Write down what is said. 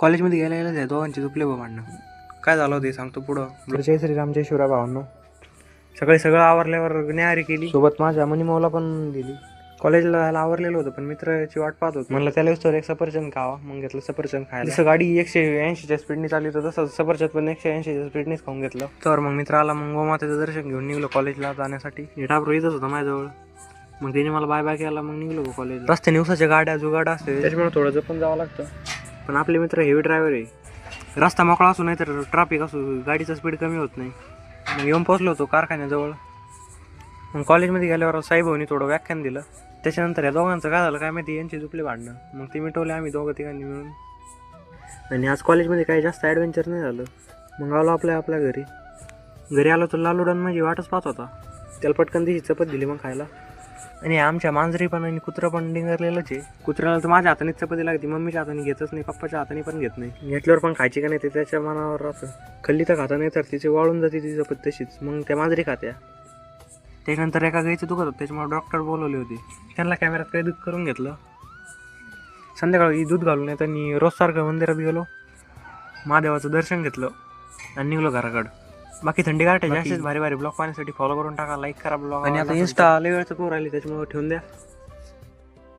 कॉलेजमध्ये गेल्या गेल्या दोघांचे झोपले बा भांडणं. काय झालं होते सांगतो पुढं. जय श्रीराम जय शिवराय भावांनो. सगळं आवरल्यावर न्याहारी केली, सोबत माझ्या मनीमाऊला पण दिली. कॉलेजला जायला आवरलेलं होतं पण मित्राची वाट पाहत होतो. म्हणलं त्याला एक सफरचंद खावा, मग घेतलं सफरचंद खायला. जसं गाडी 180च्या स्पीडने चालली होतं तसं सफरचंद पण 180च्या स्पीडनेच खाऊन घेतलं. तर मग मित्र आला, मग गोमातेचं दर्शन घेऊन निघलो कॉलेजला जाण्यासाठी. डाबरो इथंच होता माझ्याजवळ. मग त्याने मला बाय बाय केला, मग निघलो कॉलेज. रस्त्याने उसाच्या गाड्या जुगाड्या असते त्याच्यामुळे थोडं जपून जावं लागतं. पण आपले मित्र हेवी ड्रायव्हर आहे. रस्ता मोकळा असू नाही तर ट्रॅफिक असू, गाडीचा स्पीड कमी होत नाही. मग येऊन पोचलो होतो कारखान्याजवळ. मग कॉलेजमध्ये गेल्यावर साईभाऊनी थोडं व्याख्यान दिलं. त्याच्यानंतर या दोघांचं काय झालं काय माहिती, यांचे झुपले भांडणं. मग ते मिटवले आम्ही दोघं तिघांनी मिळून. आणि आज कॉलेजमध्ये काही जास्त ॲडव्हेंचर नाही झालं. मग आलो आपल्या घरी आलो तर लालूडन माझी वाटच पाहत होता. त्याला पटकन दिशी चपत दिली मग खायला. आणि आमच्या मांजरी पण आणि कुत्रं पण डिंगरलेलंच आहे. कुत्र्याला तर माझ्या हाताने चपाती लागते, मम्मीच्या हाताने घेतच नाही, पप्पाच्या हाताने पण घेत नाही. घेतल्यावर पण खायची का नाही ते त्याच्या मनावर राहतं. खल्ली तर खाता नाही तर तिची वाळून जाते ती चपाती तशीच. मग त्या मांजरी खात्या. त्यानंतर एका गाईचं दुखत होतं त्याच्यामुळे डॉक्टर बोलवले होते. त्यांना कॅमेऱ्यात काही दूध करून घेतलं. संध्याकाळी दूध घालून त्यांनी रोजसारखं मंदिरात गेलो, महादेवाचं दर्शन घेतलं आणि निघलो घराकडं. बाकी थंडी गाठे जास्तच भारी ब्लॉग पाहण्यासाठी फॉलो करून टाका, लाईक करा ब्लॉग. आणि आता इंस्टा लय वेळचं करू राहिली त्याच्यामुळे ठेवून द्या.